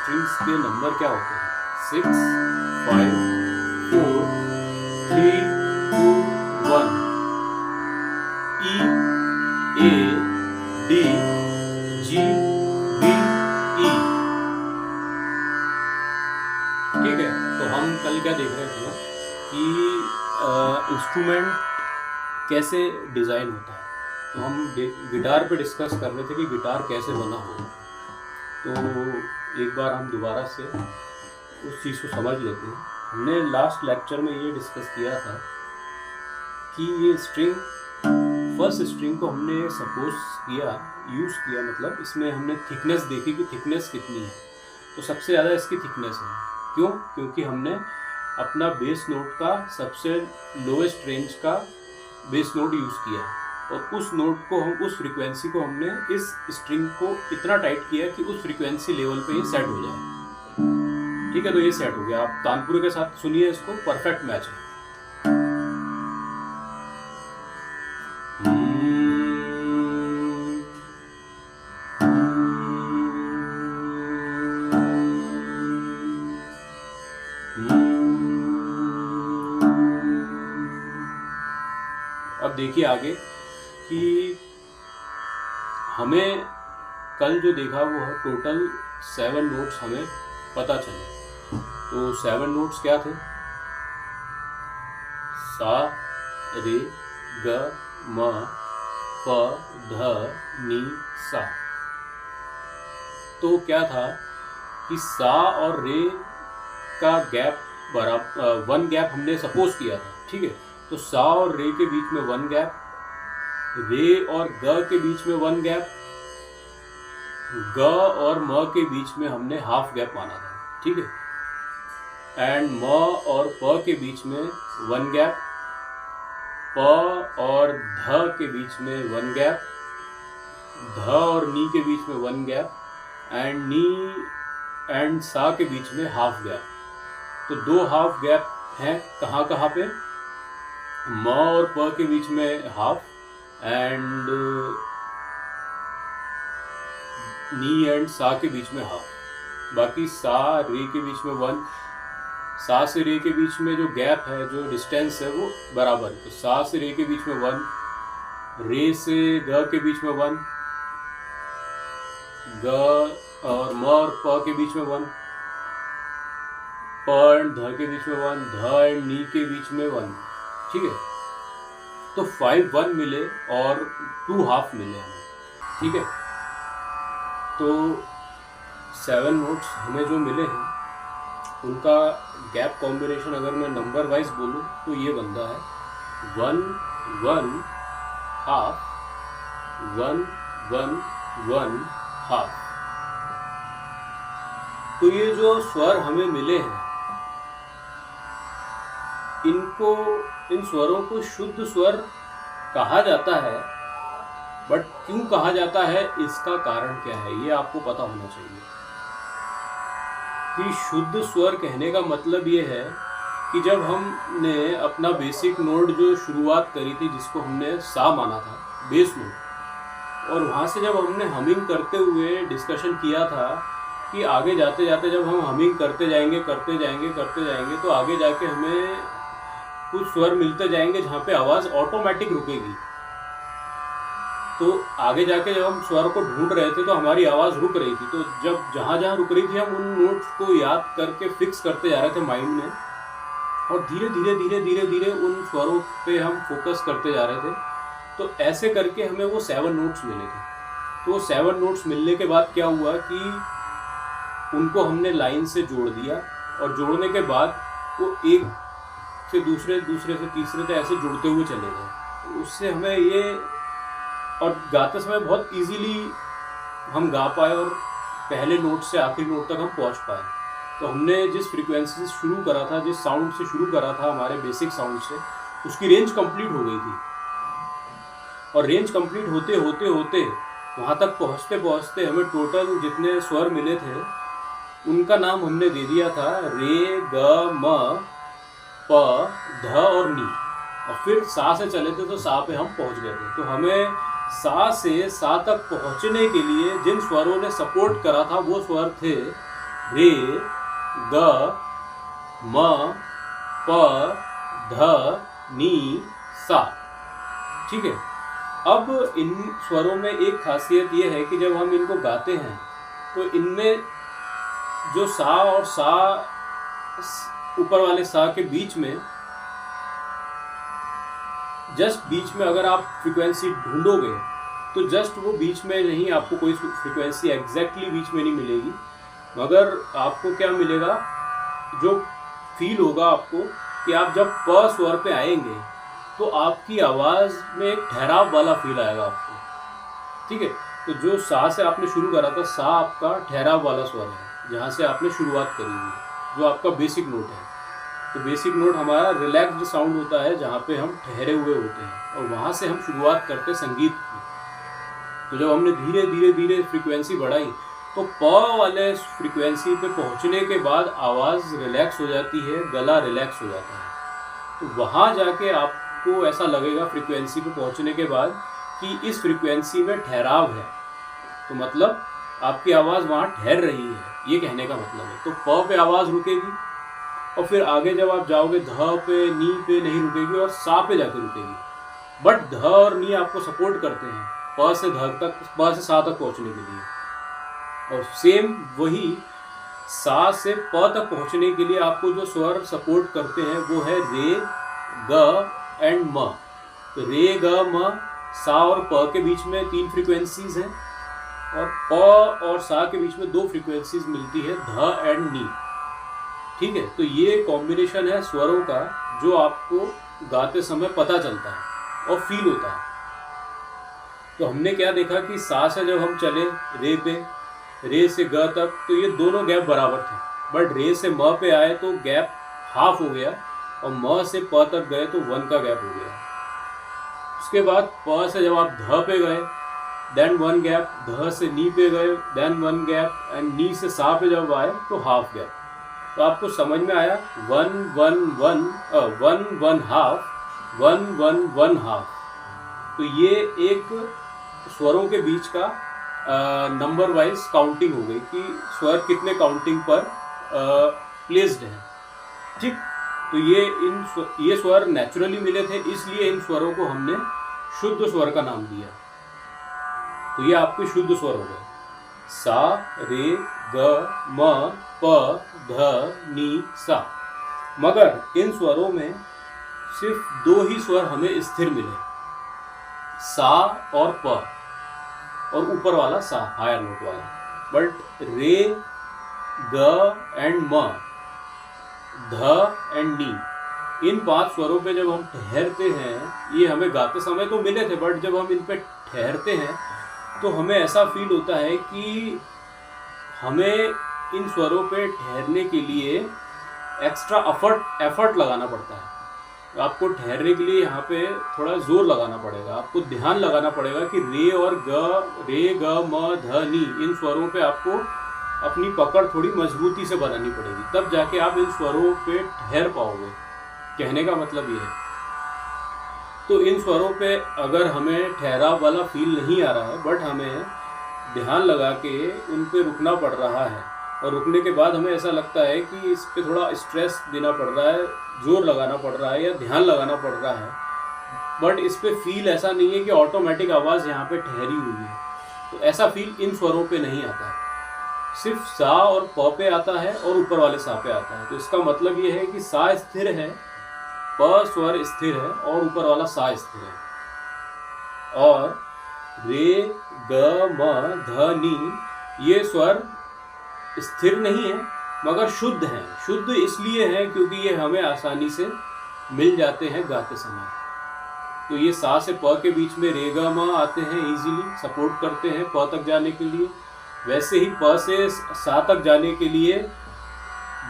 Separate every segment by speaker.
Speaker 1: Strings के number क्या होते हैं? 6, 5, 4, 3, 2, 1। E, A, D, G, B, E। ठीक है, तो हम कल क्या देख रहे थे कि इंस्ट्रूमेंट कैसे डिज़ाइन होता है। तो हम गिटार पे डिस्कस कर रहे थे कि गिटार कैसे बना हो। तो एक बार हम दोबारा से उस चीज़ को समझ लेते हैं। हमने लास्ट लेक्चर में ये डिस्कस किया था कि ये स्ट्रिंग, फर्स्ट स्ट्रिंग को हमने सपोज किया, यूज़ किया, मतलब इसमें हमने थिकनेस देखी कि थिकनेस कितनी है। तो सबसे ज़्यादा इसकी थिकनेस है। क्यों? क्योंकि हमने अपना बेस नोट का सबसे लोएस्ट रेंज का बेस नोट यूज़ किया और उस नोट को हम, उस फ्रीक्वेंसी को हमने इस स्ट्रिंग को इतना टाइट किया कि उस फ्रीक्वेंसी लेवल पे ये सेट हो जाए। ठीक है, तो ये सेट हो गया। आप तानपुरे के साथ सुनिए इसको, परफेक्ट मैच है। अब देखिए आगे कि हमें कल जो देखा वो है टोटल 7 नोट्स हमें पता चले। तो 7 नोट्स क्या थे? सा, रे, ग, म, प, ध, नी, सा। तो क्या था कि सा और रे का गैप बराबर 1 गैप हमने सपोज किया था। ठीक है, तो सा और रे के बीच में 1 गैप, रे और ग के बीच में 1 गैप, ग और म के बीच में हमने हाफ गैप माना था। ठीक है, एंड म और प के बीच में 1 गैप, प और ध के बीच में 1 गैप, ध और नी के बीच में 1 गैप, एंड नी एंड सा के बीच में हाफ गैप। तो 2 हाफ गैप हैं कहाँ कहाँ पे? म और प के बीच में हाफ, एंड नी एंड सा के बीच में हाफ। बाकी सा रे के बीच में 1, सा से रे के बीच में जो गैप है, जो डिस्टेंस है, वो बराबर है। तो सा से रे के बीच में 1, रे से ग के बीच में 1, ग और म और प के बीच में 1, प एंड ध के बीच में 1, ध एंड नी के बीच में 1। ठीक है, तो 5 1 मिले और 2 हाफ मिले हमें। ठीक है, तो 7 नोट्स हमें जो मिले हैं उनका गैप कॉम्बिनेशन अगर मैं नंबर वाइज बोलूँ तो ये बनता है 1 1 हाफ, 1 1 1 हाफ। तो ये जो स्वर हमें मिले हैं, इन स्वरों को शुद्ध स्वर कहा जाता है। बट क्यों कहा जाता है, इसका कारण क्या है, ये आपको पता होना चाहिए। कि शुद्ध स्वर कहने का मतलब ये है कि जब हमने अपना बेसिक नोट जो शुरुआत करी थी, जिसको हमने सा माना था, बेस नोट, और वहाँ से जब हमने हमिंग करते हुए डिस्कशन किया था कि आगे जाते जाते जब हम हमिंग करते जाएंगे तो आगे जाके हमें कुछ स्वर मिलते जाएंगे जहाँ पे आवाज़ ऑटोमेटिक रुकेगी। तो आगे जाके जब हम स्वर को ढूंढ रहे थे तो हमारी आवाज़ रुक रही थी। तो जब जहाँ जहाँ रुक रही थी हम उन नोट्स को याद करके फिक्स करते जा रहे थे माइंड में, और धीरे धीरे उन स्वरों पे हम फोकस करते जा रहे थे। तो ऐसे करके हमें वो 7 नोट्स मिले थे। तो 7 नोट्स मिलने के बाद क्या हुआ कि उनको हमने लाइन से जोड़ दिया, और जोड़ने के बाद वो एक से दूसरे से तीसरे तक ऐसे जुड़ते हुए चले गए। तो उससे हमें ये, और गाते समय बहुत इजीली हम गा पाए और पहले नोट से आखिरी नोट तक हम पहुंच पाए। तो हमने जिस फ्रीक्वेंसी से शुरू करा था, जिस साउंड से शुरू करा था, हमारे बेसिक साउंड से, उसकी रेंज कंप्लीट हो गई थी। और रेंज कंप्लीट होते वहाँ तक पहुँचते हमें टोटल जितने स्वर मिले थे उनका नाम हमने दे दिया था रे, ग, म, प, ध और नी। और फिर सा से चले थे तो सा पे हम पहुँच गए थे। तो हमें सा से सा तक पहुँचने के लिए जिन स्वरों ने सपोर्ट करा था वो स्वर थे रे, ग, म, प, ध, नी, सा। ठीक है। अब इन स्वरों में एक खासियत ये है कि जब हम इनको गाते हैं तो इनमें जो सा और सा, ऊपर वाले सा के बीच में, जस्ट बीच में अगर आप फ्रीक्वेंसी ढूंढोगे तो जस्ट वो बीच में नहीं, आपको कोई फ्रीक्वेंसी एग्जैक्टली बीच में नहीं मिलेगी, मगर आपको क्या मिलेगा, जो फील होगा आपको कि आप जब प स्वर पे आएंगे तो आपकी आवाज़ में एक ठहराव वाला फील आएगा आपको। ठीक है। तो जो सा से आपने शुरू करा था, सा आपका ठहराव वाला स्वर है, जहाँ से आपने शुरुआत करी हुई, जो आपका बेसिक नोट है। तो बेसिक नोट हमारा रिलैक्स्ड साउंड होता है, जहाँ पे हम ठहरे हुए होते हैं, और वहाँ से हम शुरुआत करते हैं संगीत की। तो जब हमने धीरे धीरे धीरे फ्रीक्वेंसी बढ़ाई तो प वाले फ्रीक्वेंसी पे पहुँचने के बाद आवाज़ रिलैक्स हो जाती है, गला रिलैक्स हो जाता है। तो वहाँ जाके आपको ऐसा लगेगा फ्रीक्वेंसी पे पहुँचने के बाद कि इस फ्रीक्वेंसी में ठहराव है, तो मतलब आपकी आवाज़ वहाँ ठहर रही है, ये कहने का मतलब है। तो प पे आवाज़ रुकेगी और फिर आगे जब आप जाओगे ध पे, नी पे नहीं रुकेगी और सा पे जाके रुकेगी। बट ध और नी आपको सपोर्ट करते हैं प से ध तक, प से सा तक पहुँचने के लिए। और सेम वही सा से प तक पहुँचने के लिए आपको जो स्वर सपोर्ट करते हैं वो है रे, ग एंड म। तो रे, ग, म, सा और प के बीच में 3 फ्रीक्वेंसीज हैं, और प और सा के बीच में 2 फ्रीक्वेंसीज मिलती है, ध एंड नी। ठीक है। तो ये कॉम्बिनेशन है स्वरों का जो आपको गाते समय पता चलता है और फील होता है। तो हमने क्या देखा कि सा से जब हम चले रे पे, रे से ग तक, तो ये दोनों गैप बराबर थे, बट रे से म पे आए तो गैप हाफ हो गया, और म से प तक गए तो 1 का गैप हो गया। उसके बाद प से जब आप ध पे गए देन 1 गैप, ध से नी पे गए देन 1 गैप, एंड नी से सा पे जब आए तो हाफ गैप। तो आपको समझ में आया 1 1 1 1 1 हाफ, 1 1 1 हाफ। तो ये एक स्वरों के बीच का नंबर वाइज काउंटिंग हो गई कि स्वर कितने काउंटिंग पर प्लेस्ड है। ठीक। तो ये स्वर नेचुरली मिले थे, इसलिए इन स्वरों को हमने शुद्ध स्वर का नाम दिया। तो ये आपके शुद्ध स्वर हो गए, सा, रे, ग, म, प, ध, नी, सा। मगर इन स्वरों में सिर्फ 2 ही स्वर हमें स्थिर मिले, सा और प, और ऊपर वाला सा, हायर नोट वाला। बट रे, ग एंड म, ध एंड नी, इन 5 स्वरों पे जब हम ठहरते हैं, ये हमें गाते समय तो मिले थे, बट जब हम इन पे ठहरते हैं तो हमें ऐसा फील होता है कि हमें इन स्वरों पे ठहरने के लिए एक्स्ट्रा एफर्ट लगाना पड़ता है। तो आपको ठहरने के लिए यहाँ पे थोड़ा जोर लगाना पड़ेगा, आपको ध्यान लगाना पड़ेगा कि रे और रे, ग, म, ध, नी, इन स्वरों पे आपको अपनी पकड़ थोड़ी मजबूती से बनानी पड़ेगी, तब जाके आप इन स्वरों पे ठहर पाओगे। कहने का मतलब ये है। तो इन स्वरों पे अगर हमें ठहराव वाला फील नहीं आ रहा है, बट हमें ध्यान लगा के उन पे रुकना पड़ रहा है, और रुकने के बाद हमें ऐसा लगता है कि इस पे थोड़ा स्ट्रेस देना पड़ रहा है, जोर लगाना पड़ रहा है या ध्यान लगाना पड़ रहा है, बट इस पे फील ऐसा नहीं है कि ऑटोमेटिक आवाज़ यहाँ पे ठहरी हुई है। तो ऐसा फील इन स्वरों पे नहीं आता है, सिर्फ सा और प पे आता है और ऊपर वाले सा पे आता है। तो इसका मतलब ये है कि सा स्थिर है, प स्वर स्थिर है और ऊपर वाला सा स्थिर है। और रे, ग, म, ध, नी, ये स्वर स्थिर नहीं है मगर शुद्ध हैं। शुद्ध इसलिए है क्योंकि ये हमें आसानी से मिल जाते हैं गाते समय। तो ये सा से प के बीच में रे, ग, म आते हैं, इजीली सपोर्ट करते हैं प तक जाने के लिए। वैसे ही प से सा तक जाने के लिए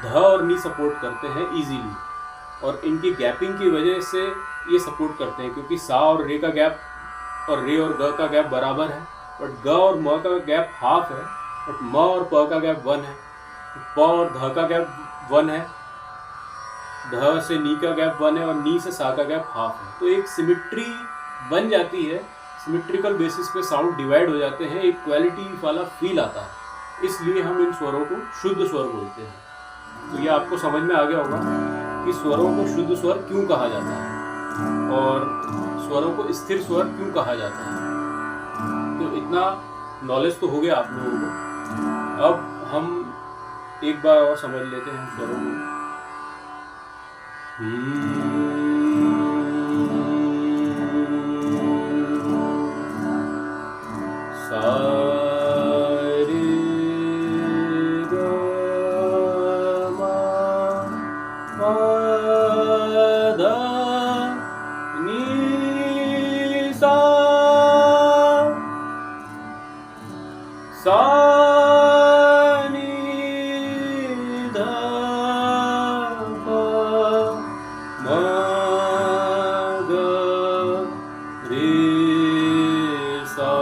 Speaker 1: ध और नी सपोर्ट करते हैं इजीली, और इनकी गैपिंग की वजह से ये सपोर्ट करते हैं, क्योंकि सा और रे का गैप और रे और ग का गैप बराबर है, बट ग और म का गैप हाफ है, बट म और प का गैप 1 है, प और ध का गैप 1 है, ध से नी का गैप 1 है और नी से सा का गैप हाफ है। तो एक सिमिट्री बन जाती है, सिमिट्रिकल बेसिस पे साउंड डिवाइड हो जाते हैं, एक क्वालिटी वाला फील आता है। इसलिए हम इन स्वरों को शुद्ध स्वर बोलते हैं। तो ये आपको समझ में आ गया होगा कि स्वरों को शुद्ध स्वर क्यों कहा जाता है और स्वरों को स्थिर स्वर क्यों कहा जाता है। तो इतना नॉलेज तो हो गया आप लोगों को। अब हम एक बार और समझ लेते हैं स्वरों को। सा रे ग मा पा ध नि सा सा नि ध प म ग रे सा।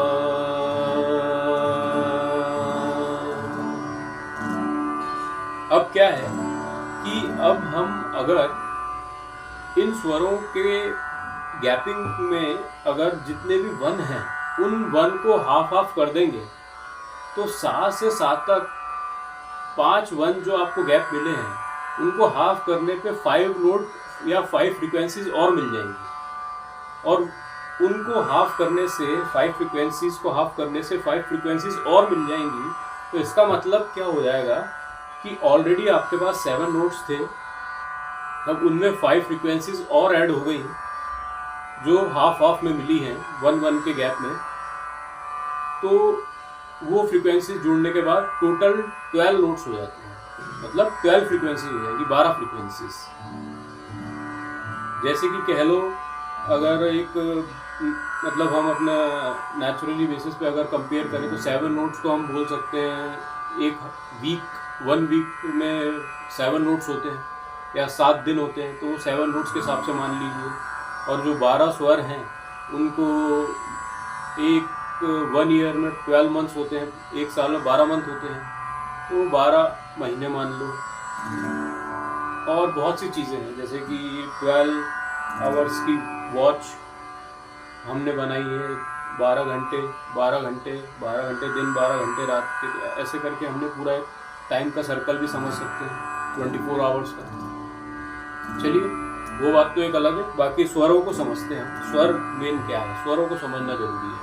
Speaker 1: अब क्या है कि अब हम अगर इन स्वरों के गैपिंग में अगर जितने भी वन हैं उन वन को हाफ हाफ कर देंगे तो सा से सा तक 5 वन जो आपको गैप मिले हैं उनको हाफ करने पे 5 नोट या 5 फ्रीक्वेंसीज और मिल जाएंगी। और उनको हाफ करने से 5 फ्रीक्वेंसीज को हाफ करने से 5 फ्रीक्वेंसीज और मिल जाएंगी। तो इसका मतलब क्या हो जाएगा कि ऑलरेडी आपके पास 7 नोट्स थे, अब उनमें 5 फ्रीक्वेंसीज और ऐड हो गई जो हाफ हाफ में मिली हैं 1-1 के गैप में। तो वो फ्रीक्वेंसीज जुड़ने के बाद टोटल 12 नोट्स हो जाते हैं, मतलब 12 फ्रीक्वेंसीज हो जाएगी, 12 फ्रीक्वेंसीज। जैसे कि कह लो अगर एक मतलब हम अपना नेचुरली बेसिस पे अगर कंपेयर करें तो 7 नोट्स को हम बोल सकते हैं एक वीक, 1 वीक में 7 नोट्स होते हैं या 7 दिन होते हैं, तो वो 7 नोट्स के हिसाब से मान लीजिए। और जो 12 स्वर हैं उनको एक 1 ईयर में 12 मंथ्स होते हैं, एक साल में 12 मंथ होते हैं, तो 12 महीने मान लो। और बहुत सी चीज़ें हैं जैसे कि 12 आवर्स की वॉच हमने बनाई है, 12 घंटे 12 घंटे 12 घंटे दिन 12 घंटे रात के, ऐसे करके हमने पूरा एक टाइम का सर्कल भी समझ सकते हैं 24 आवर्स का। चलिए वो बात तो एक अलग है, बाकी स्वरों को समझते हैं। स्वर मेन क्या है, स्वरों को समझना जरूरी है।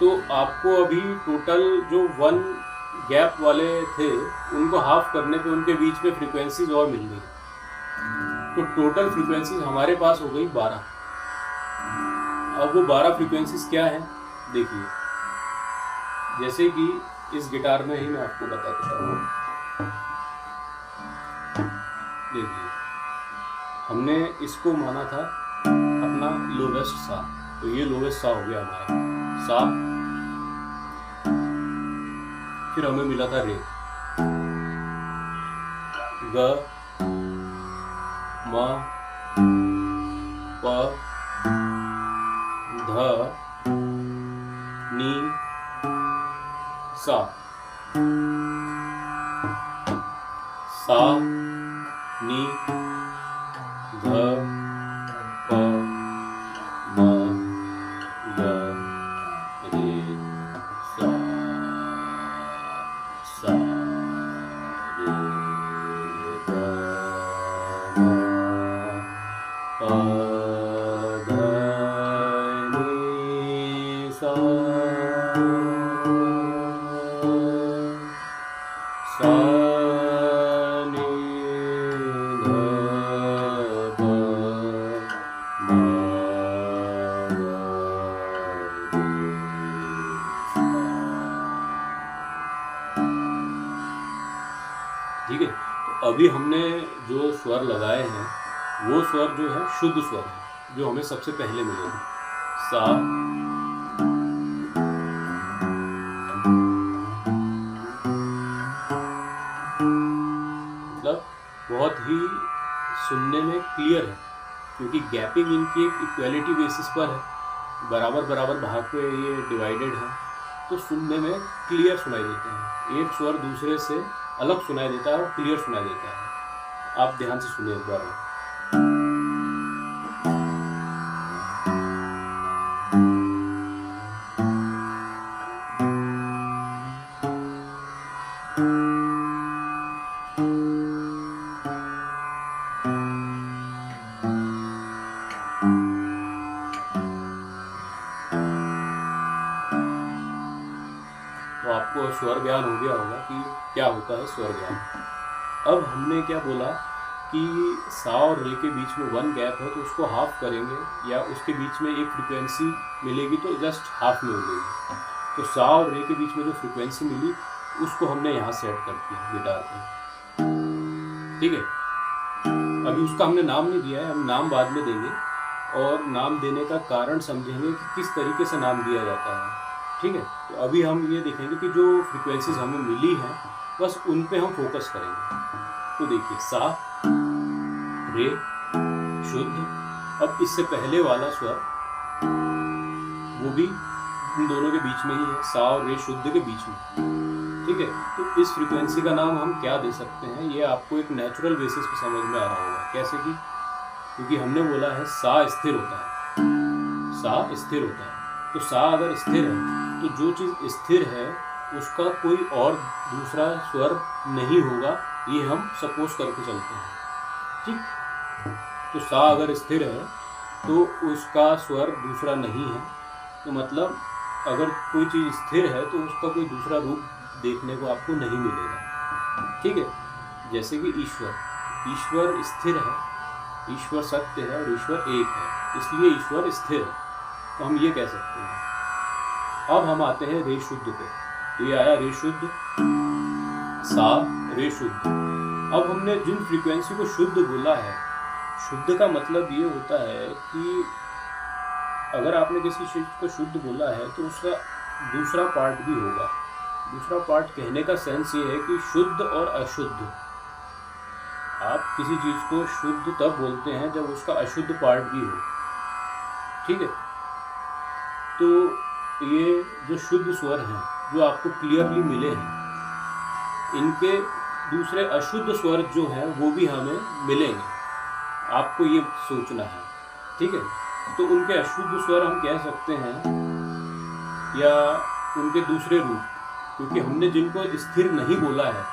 Speaker 1: तो आपको अभी टोटल जो 1 गैप वाले थे उनको हाफ करने पे उनके बीच में फ्रीक्वेंसीज और मिल गई, तो टोटल फ्रीक्वेंसीज हमारे पास हो गई 12। अब वो 12 फ्रीक्वेंसीज क्या है देखिए, जैसे कि इस गिटार में ही मैं आपको बता देता हूँ। देखिए हमने इसको माना था अपना लोवेस्ट सा, तो ये लोवेस्ट सा हो गया हमारा सा। फिर हमें मिला था रे, ग म प ध नी सा, सा नी ध प म ग रे सा, सा रे ग म प ध नि सा, सा नि ध प म ग रे सा। ठीक है, तो अभी हमने जो स्वर लगाए हैं वो स्वर जो है शुद्ध स्वर है, जो हमें सबसे पहले मिले हैं। सा, मतलब बहुत ही सुनने में क्लियर है क्योंकि गैपिंग इनकी एक इक्वलिटी बेसिस पर है, बराबर बराबर भाग पे ये डिवाइडेड है, तो सुनने में क्लियर सुनाई देते हैं। एक स्वर दूसरे से अलग सुनाई देता है और क्लियर सुनाई देता है। आप ध्यान से सुनिए एक बार। तो आपको स्वर ज्ञान हो गया होगा कि क्या होता है स्वर ज्ञान। अब हमने क्या बोला कि सा और रे के बीच में 1 गैप है, तो उसको हाफ करेंगे या उसके बीच में एक फ्रीक्वेंसी मिलेगी तो जस्ट हाफ में हो गई। तो सा और रे के बीच में जो फ्रीक्वेंसी मिली उसको हमने यहाँ सेट कर दिया गिटार पे, ठीक है। अभी उसका हमने नाम नहीं दिया है, हम नाम बाद में देंगे और नाम देने का कारण समझेंगे कि किस तरीके से नाम दिया जाता है, ठीक है। तो अभी हम ये देखेंगे कि जो फ्रीक्वेंसीज हमें मिली हैं बस उन पे हम फोकस करेंगे। तो देखिए सा, रे, शुद्ध। अब इससे पहले वाला स्वर वो भी इन दोनों के बीच में ही है, सा और रे शुद्ध के बीच में, ठीक है। तो इस फ्रीक्वेंसी का नाम हम क्या दे सकते हैं, ये आपको एक नेचुरल बेसिस पे समझ में आ रहा होगा। कैसे कि क्योंकि हमने बोला है सा स्थिर होता है, सा स्थिर होता है। तो सा अगर स्थिर है तो जो चीज़ स्थिर है उसका कोई और दूसरा स्वर नहीं होगा, ये हम सपोज करके चलते हैं, ठीक। तो सा अगर स्थिर है तो उसका स्वर दूसरा नहीं है, तो मतलब अगर कोई चीज़ स्थिर है तो उसका कोई दूसरा रूप देखने को आपको नहीं मिलेगा, ठीक है। जैसे कि ईश्वर, ईश्वर स्थिर है, ईश्वर सत्य है और ईश्वर एक है, इसलिए ईश्वर स्थिर है, तो हम ये कह सकते हैं। अब हम आते हैं रे शुद्ध पे, तो ये आया रे शुद्ध, सा, रे शुद्ध। अब हमने जिन फ्रीक्वेंसी को शुद्ध बोला है, शुद्ध का मतलब ये होता है कि अगर आपने किसी चीज़ को शुद्ध बोला है तो उसका दूसरा पार्ट भी होगा। दूसरा पार्ट कहने का सेंस ये है कि शुद्ध और अशुद्ध। आप किसी चीज़ को शुद्ध तब बोलते हैं जब उसका अशुद्ध पार्ट भी हो, ठीक है। तो ये जो शुद्ध स्वर हैं जो आपको क्लियरली मिले हैं, इनके दूसरे अशुद्ध स्वर जो हैं वो भी हमें मिलेंगे, आपको ये सोचना है, ठीक है। तो उनके अशुद्ध स्वर हम कह सकते हैं या उनके दूसरे रूप, क्योंकि हमने जिनको स्थिर नहीं बोला है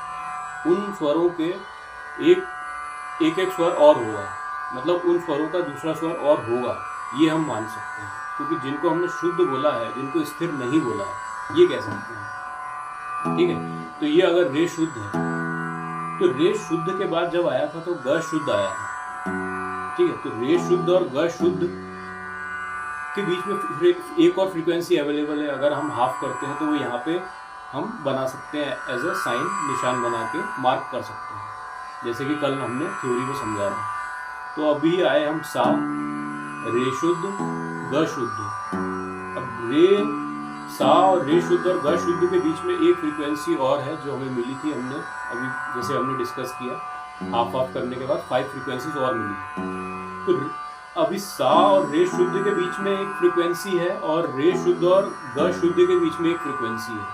Speaker 1: उन स्वरों के एक एक स्वर और होगा, मतलब उन स्वरों का दूसरा स्वर और होगा, ये हम मान सकते हैं। क्योंकि जिनको हमने शुद्ध बोला है, जिनको स्थिर नहीं बोला है, ये कह सकते हैं, ठीक है। तो ये अगर रे शुद्ध है तो रे शुद्ध के बाद जब आया था तो ग शुद्ध आया था, ठीक है। तो रे शुद्ध और ग शुद्ध के बीच में एक और फ्रीक्वेंसी अवेलेबल है, अगर हम हाफ करते हैं तो वो यहाँ पे हम बना सकते हैं, एज अ साइन निशान बना के मार्क कर सकते हैं, जैसे कि कल हमने थ्योरी में समझा था। तो अभी आए हम सा, रे शुद्ध, ग शुद्ध। अब रे, सा और रे शुद्ध और ग शुद्ध के बीच में एक फ्रीक्वेंसी और है जो हमें मिली थी, हमने अभी जैसे हमने डिस्कस किया, हाफ हाफ करने के बाद 5 फ्रीक्वेंसीज और मिली। तो अभी सा और रे शुद्ध के बीच में एक फ्रीक्वेंसी है और रे शुद्ध और ग शुद्ध के बीच में एक फ्रीक्वेंसी है।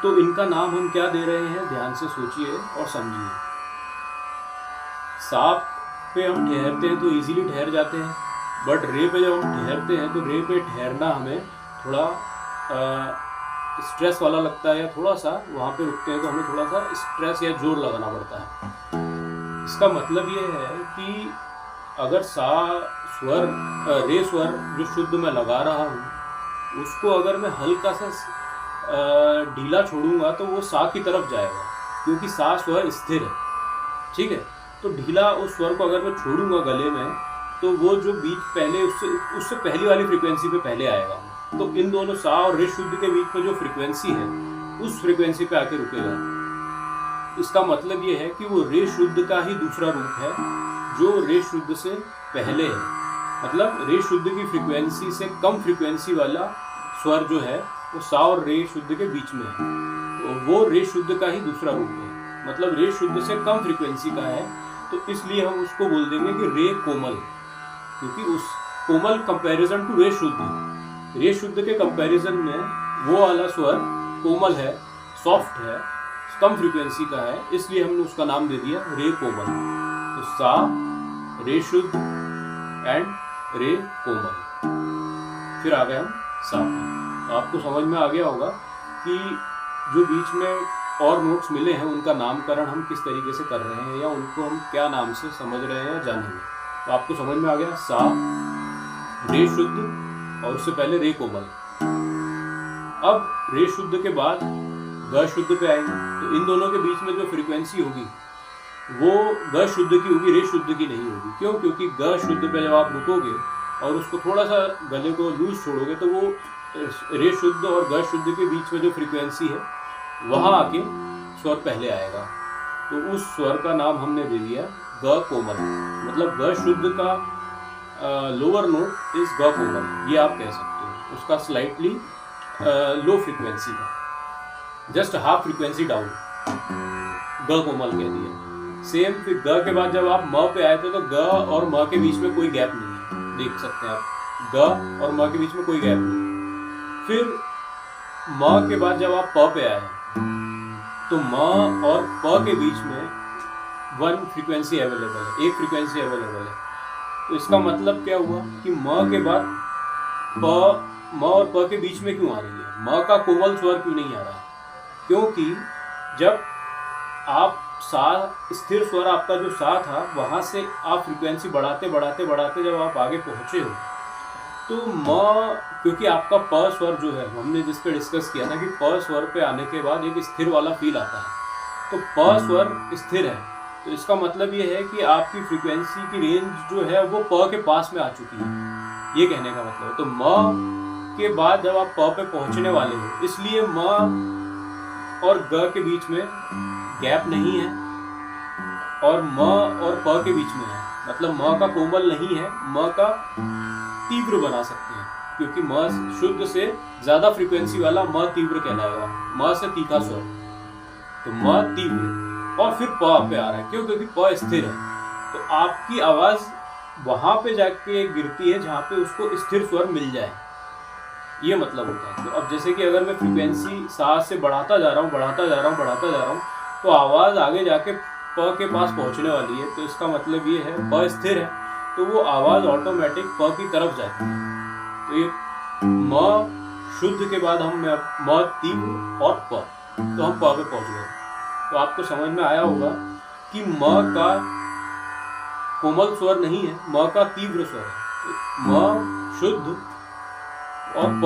Speaker 1: तो इनका नाम हम क्या दे रहे हैं, ध्यान से सोचिए और समझिए। सा पे हम ठहरते हैं तो इजीली ठहर जाते हैं, बट रे पे जब हम ठहरते हैं तो रे पे ठहरना हमें थोड़ा स्ट्रेस वाला लगता है, या थोड़ा सा वहाँ पे रुकते हैं तो हमें थोड़ा सा स्ट्रेस या जोर लगाना पड़ता है। इसका मतलब ये है कि अगर सा स्वर, रे स्वर जो शुद्ध मैं लगा रहा हूँ, उसको अगर मैं हल्का सा ढीला छोड़ूंगा तो वो सा की तरफ जाएगा, क्योंकि सा स्वर स्थिर है, ठीक है। तो ढीला उस स्वर को अगर मैं छोड़ूंगा गले में तो वो जो बीच पहले उससे पहली वाली फ्रीक्वेंसी पे पहले आएगा, तो इन दोनों सा और रे शुद्ध के बीच में जो फ्रीक्वेंसी है उस फ्रीक्वेंसी पे आके रुकेगा। इसका मतलब ये है कि वो रे शुद्ध का ही दूसरा रूप है जो रे शुद्ध से पहले है, मतलब रे शुद्ध की फ्रीक्वेंसी से कम फ्रीक्वेंसी वाला स्वर जो है वो सा और रे शुद्ध के बीच में है, तो वो रे शुद्ध का ही दूसरा रूप है, मतलब रे शुद्ध से कम फ्रीक्वेंसी का है। तो इसलिए हम उसको बोल देंगे कि रे कोमल, क्योंकि उस कोमल कंपैरिजन टू रे शुद्ध, रे शुद्ध के कंपैरिजन में वो वाला स्वर कोमल है, सॉफ्ट है, कम फ्रीक्वेंसी का है, इसलिए हमने उसका नाम दे दिया रे कोमल। तो सा, रे शुद्ध एंड रे कोमल। फिर आ गए हम सा। तो आपको समझ में आ गया होगा कि जो बीच में और नोट्स मिले हैं उनका नामकरण हम किस तरीके से कर रहे हैं या उनको हम क्या नाम से समझ रहे हैं या जानेंगे। तो आपको समझ में आ गया, सा, रे शुद्ध और उससे पहले रे कोमल। अब रे शुद्ध के बाद ग शुद्ध पे आएंगे, तो इन दोनों के बीच में जो फ्रीक्वेंसी होगी वो ग शुद्ध की होगी, रे शुद्ध की नहीं होगी। क्यों? क्योंकि ग शुद्ध पे जब आप रुकोगे और उसको थोड़ा सा गले को लूज छोड़ोगे तो वो रे शुद्ध और ग शुद्ध के बीच में जो फ्रीक्वेंसी है वहाँ आके स्वर पहले आएगा। तो उस स्वर का नाम हमने दे दिया ग कोमल। मतलब ग शुद्ध का लोअर नोट इज ग कोमल, ये आप कह सकते हो। उसका स्लाइटली लो फ्रीक्वेंसी का, जस्ट हाफ फ्रीक्वेंसी डाउन, ग कोमल कह दिया। सेम फिर ग के बाद जब आप म पे आए थे तो ग और म के बीच में कोई गैप नहीं है, देख सकते हैं आप, ग और म के बीच में कोई गैप नहीं। फिर म के बाद जब आप प पे आए तो म और प के बीच में वन फ्रीक्वेंसी अवेलेबल है, एक फ्रीक्वेंसी अवेलेबल है। तो इसका मतलब क्या हुआ कि म के बाद म और प के बीच में क्यों आ रही है, म का कोमल स्वर क्यों नहीं आ रहा है? क्योंकि जब आप सा, स्थिर स्वर आपका जो सा था, वहाँ से आप फ्रीक्वेंसी बढ़ाते बढ़ाते बढ़ाते जब आप आगे पहुँचे हो तो म, क्योंकि आपका प स्वर जो है, हमने जिस पे डिस्कस किया था कि प स्वर पे आने के बाद एक स्थिर वाला फील आता है, तो प स्वर स्थिर है। तो इसका मतलब ये है कि आपकी फ्रीक्वेंसी की रेंज जो है वो प के पास में आ चुकी है, ये कहने का मतलब है। तो म के बाद जब आप प पे पहुंचने वाले हो, इसलिए म और ग के बीच में गैप नहीं है और म और प के बीच में है। मतलब म का कोमल नहीं है, म का तीव्र बना सकते हैं, क्योंकि म शुद्ध से ज्यादा फ्रीक्वेंसी वाला म तीव्र कहलाएगा, म से तीखा स्वर। तो म तीव्र और फिर प पे आ रहा है, क्यों? क्योंकि प स्थिर है। तो आपकी आवाज वहां पे जाके गिरती है जहाँ पे उसको स्थिर स्वर मिल जाए, ये मतलब होता है। तो अब जैसे कि अगर मैं फ्रीक्वेंसी सा से बढ़ाता जा रहा हूँ, बढ़ाता जा रहा हूँ, बढ़ाता जा रहा हूँ, तो आवाज आगे जाके प के पास पहुंचने वाली है। तो इसका मतलब ये है प स्थिर है, तो वो आवाज ऑटोमेटिक प की तरफ जाती है। तो ये म शुद्ध के बाद हम म तीव्र और प, तो हम प पे पहुंच गए। तो आपको समझ में आया होगा कि म का कोमल स्वर नहीं है, म का तीव्र स्वर है। म शुद्ध और प,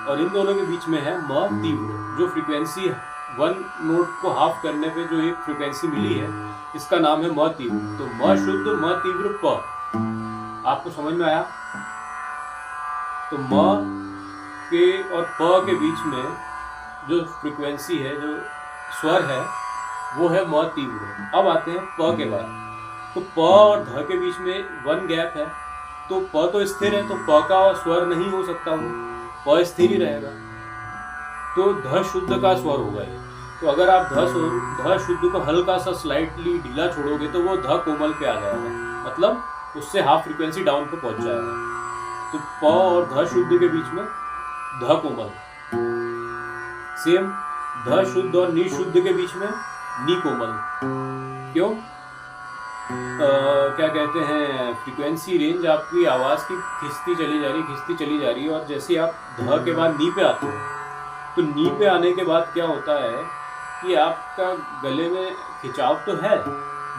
Speaker 1: और इन दोनों के बीच में है म तीव्र। जो फ्रीक्वेंसी है वन नोट को हाफ करने पे जो एक फ्रीक्वेंसी मिली है, इसका नाम है म तीव्र। तो म शुद्ध, म तीव्र, प। आपको समझ में आया? तो म के और प के बीच में जो फ्रीक्वेंसी है, जो स्वर है, वो है म तीव्र। अब आते हैं प के बाद। तो प और ध के बीच में वन गैप है, तो प तो स्थिर है, तो प का स्वर नहीं हो सकता, वो प स्थिर ही रहेगा। तो ध शुद्ध का स्वर होगा ये। तो अगर आप ध शुद्ध को हल्का सा स्लाइटली ढीला छोड़ोगे तो वो ध कोमल पे आ जाएगा, मतलब उससे हाफ फ्रीक्वेंसी डाउन पे पहुंच जाएगा। तो प और ध शुद्ध के बीच में ध कोमल। सेम ध शुद्ध और नी शुद्ध के बीच में नी कोमल। क्यों? क्या कहते हैं, फ्रीक्वेंसी रेंज आपकी आवाज़ की खिंचती चली जा रही है, और जैसे आप ध के बाद नी पे आते हो, तो नी पे आने के बाद क्या होता है कि आपका गले में खिंचाव तो है,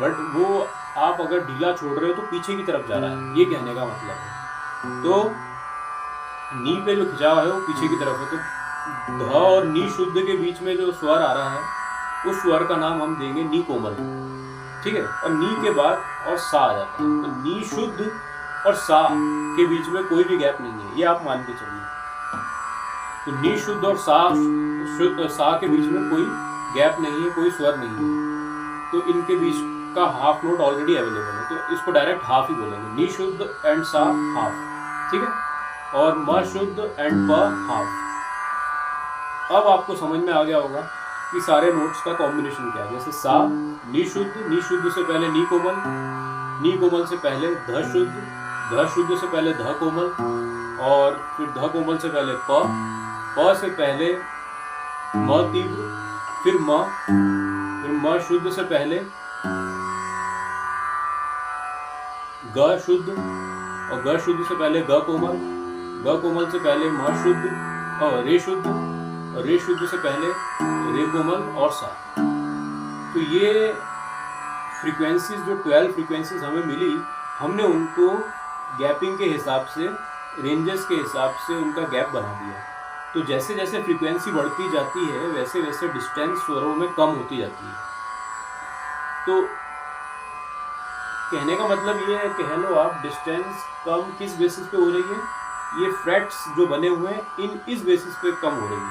Speaker 1: बट वो आप अगर ढीला छोड़ रहे हो तो पीछे की तरफ जा रहा है, ये कहने का मतलब है। तो नी पे जो खिंचाव है वो पीछे की तरफ है। तो ध और नी शुद्ध के बीच में जो स्वर आ रहा है, उस स्वर का नाम हम देंगे नी कोमल, ठीक है। और नी के बाद और सा आ जाता है, तो नी शुद्ध और सा के बीच में कोई भी गैप नहीं है, ये आप मान के चलिए। तो नी शुद्ध और सा के बीच में कोई गैप नहीं है, कोई स्वर नहीं है, तो इनके बीच का हाफ नोट ऑलरेडी अवेलेबल है, तो इसको डायरेक्ट हाफ ही बोलेंगे, नी शुद्ध एंड सा हाफ, ठीक है। और म शुद्ध एंड प हाफ। अब आपको समझ में आ गया होगा कि सारे नोट्स का कॉम्बिनेशन क्या है। जैसे सा, नी शुद्ध से पहले नी कोमल से पहले ध शुद्ध से पहले ध कोमल, और फिर ध कोमल से पहले प से पहले म तीव्र, फिर म शुद्ध से पहले ग शुद्ध, और ग शुद्ध से पहले ग कोमल से पहले म शुद्ध और रे शुद्ध, और रे शुद्ध से पहले रे कोमल और सा। तो ये फ्रीक्वेंसीज जो 12 फ्रीक्वेंसीज हमें मिली, हमने उनको गैपिंग के हिसाब से, रेंजेस के हिसाब से उनका गैप बना दिया। तो जैसे जैसे फ्रीक्वेंसी बढ़ती जाती है वैसे वैसे डिस्टेंस स्वरों में कम होती जाती है। तो कहने का मतलब ये है, कह लो आप, डिस्टेंस कम किस बेसिस पे हो रही है, ये फ्रेट्स जो बने हुए हैं इस बेसिस पे कम हो रही है।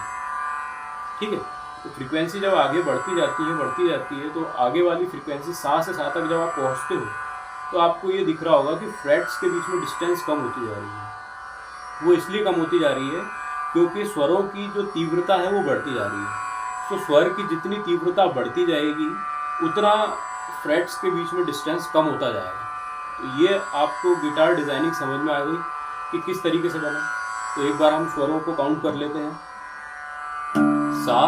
Speaker 1: ठीक है, तो फ्रीक्वेंसी जब आगे बढ़ती जाती है तो आगे वाली फ्रीक्वेंसी सा से सा तक जब आप पहुंचते हो तो आपको ये दिख रहा होगा कि फ्रेट्स के बीच में डिस्टेंस कम होती जा रही है। वो इसलिए कम होती जा रही है क्योंकि स्वरों की जो तीव्रता है वो बढ़ती जा रही है। तो स्वर की जितनी तीव्रता बढ़ती जाएगी उतना फ्रेट्स के बीच में डिस्टेंस कम होता जाएगा। तो ये आपको गिटार डिज़ाइनिंग समझ में आ गई कि किस तरीके से बना। तो एक बार हम स्वरों को काउंट कर लेते हैं। सा,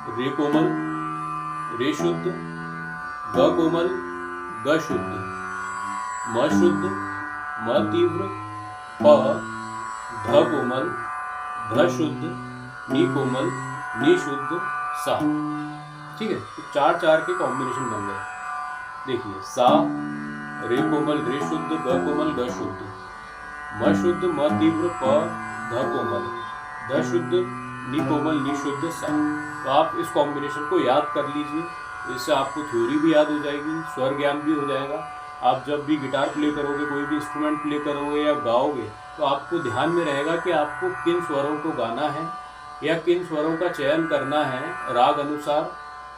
Speaker 1: रे कोमल, रे शुद्ध, ग कोमल, ग शुद्ध, म शुद्ध, म तीव्र, प, ध कोमल, ध शुद्ध, नी कोमल, नी शुद्ध, सा। ठीक है, तो 4-4 के कॉम्बिनेशन बन गए। देखिए, सा, रे कोमल, रे शुद्ध, ग कोमल, ग शुद्ध, म शुद्ध, म तीव्र, प, ध कोमल, ध शुद्ध, नी कोमल, नी शुद्ध, सा। तो आप इस कॉम्बिनेशन को याद कर लीजिए, इससे आपको थ्योरी भी याद हो जाएगी, स्वर ज्ञान भी हो जाएगा। आप जब भी गिटार प्ले करोगे, कोई भी इंस्ट्रूमेंट प्ले करोगे या गाओगे, तो आपको ध्यान में रहेगा कि आपको किन स्वरों को गाना है या किन स्वरों का चयन करना है, राग अनुसार,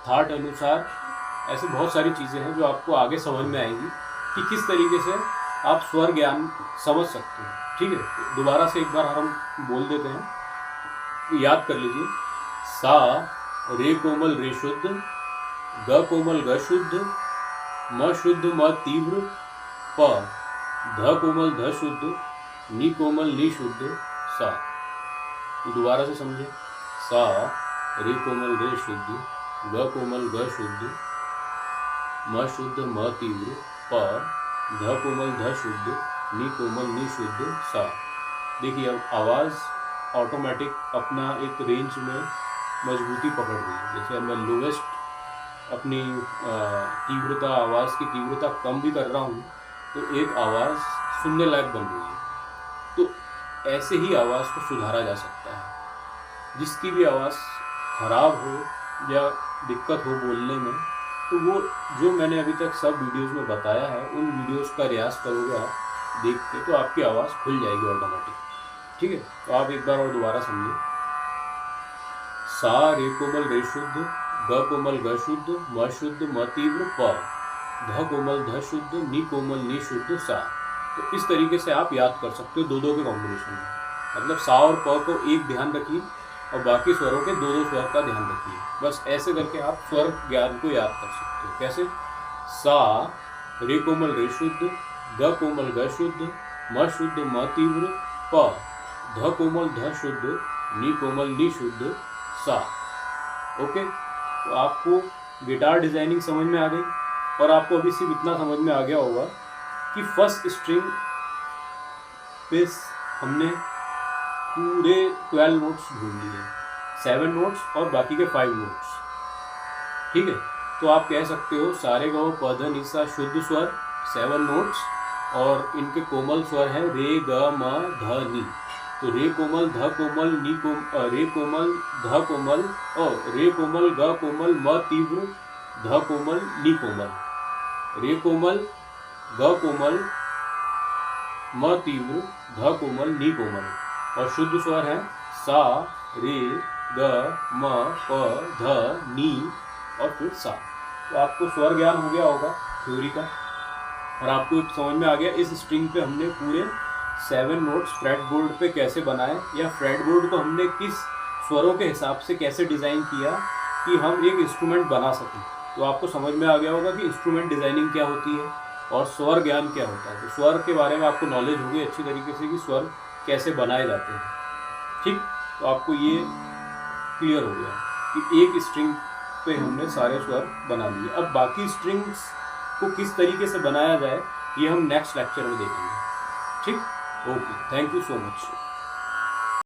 Speaker 1: थाट अनुसार। ऐसे बहुत सारी चीज़ें हैं जो आपको आगे समझ में आएंगी कि किस तरीके से आप स्वर ज्ञान समझ सकते हैं। ठीक है, दोबारा से एक बार हम बोल देते हैं, याद कर लीजिए। सा, रे कोमल, रे शुद्ध, ग कोमल, ग शुद्ध, म शुद्ध, म तीव्र, प, ध कोमल, ध शुद्ध, नी कोमल, नी शुद्ध, सा। दोबारा से समझे। सा, रे कोमल, रे शुद्ध, ग कोमल, ग शुद्ध, म शुद्ध, म तीव्र, प, ध कोमल, ध शुद्ध, नी कोमल, नी शुद्ध, सा। देखिए, अब आवाज़ ऑटोमेटिक अपना एक रेंज में मजबूती पकड़ रही है। जैसे मैं लोवेस्ट अपनी तीव्रता, आवाज़ की तीव्रता कम भी कर रहा हूँ तो एक आवाज़ सुनने लायक बन रही है। तो ऐसे ही आवाज़ को सुधारा जा सकता है। जिसकी भी आवाज़ ख़राब हो या दिक्कत हो बोलने में, तो वो जो मैंने अभी तक सब वीडियोज़ में बताया है, उन वीडियोज़ का रियाज़ करोगे आप देख के, तो आपकी आवाज़ खुल जाएगी ऑटोमेटिक। ठीक है, तो आप एक बार और दोबारा समझिए। सा, रे कोमल, रे शुद्ध, ग कोमल, ग शुद्ध, म शुद्ध, म तीव्र, प, ध कोमल, ध शुद्ध, नी कोमल, नी शुद्ध, सा। तो इस तरीके से आप याद कर सकते हो दो के कॉम्बिनेशन में। मतलब सा और प को एक ध्यान रखिए और बाकी स्वरों के दो स्वर का ध्यान रखिए। बस ऐसे करके आप स्वर ज्ञान को याद कर सकते हो। कैसे? सा, रे कोमल, रे शुद्ध, ग कोमल, ग शुद्ध, म शुद्ध, म तीव्र, प, ध कोमल, ध शुद्ध, नी कोमल, नी शुद्ध, सा। ओके, तो आपको गिटार डिजाइनिंग समझ में आ गई और आपको अभी सिर्फ इतना समझ में आ गया होगा कि फर्स्ट स्ट्रिंग पे हमने पूरे 12 नोट्स ढूंढ लिए, 7 नोट्स और बाकी के 5 नोट्स। ठीक है, तो आप कह सकते हो सारे ग प ध नि सा शुद्ध स्वर 7 नोट्स और इनके कोमल स्वर हैं रे, ग, म, ध, नी। तो रे कोमल, ध कोमल, नी रे कोमल, ध कोमल और रे कोमल, ग कोमल, म तीव्र, ध कोमल, नी कोमल। रे कोमल, ग कोमल, म तीव्र, ध कोमल, नी कोमल। और शुद्ध स्वर है सा, रे, ग, म, प, ध, नी और फिर सा। तो आपको स्वर ज्ञान हो गया होगा थ्योरी का और आपको समझ में आ गया इस स्ट्रिंग पे हमने पूरे 7 नोट्स फ्रेट बोर्ड पे कैसे बनाए या फ्रेट बोर्ड को हमने किस स्वरों के हिसाब से कैसे डिज़ाइन किया कि हम एक इंस्ट्रूमेंट बना सकें। तो आपको समझ में आ गया होगा कि इंस्ट्रूमेंट डिज़ाइनिंग क्या होती है और स्वर ज्ञान क्या होता है। तो स्वर के बारे में आपको नॉलेज होगी अच्छी तरीके से कि स्वर कैसे बनाए जाते हैं। ठीक, तो आपको ये क्लियर हो गया कि एक स्ट्रिंग पे हमने सारे स्वर बना लिए। अब बाकी स्ट्रिंग्स को किस तरीके से बनाया जाए ये हम नेक्स्ट लेक्चर में देखेंगे। ठीक, okay, thank you so much.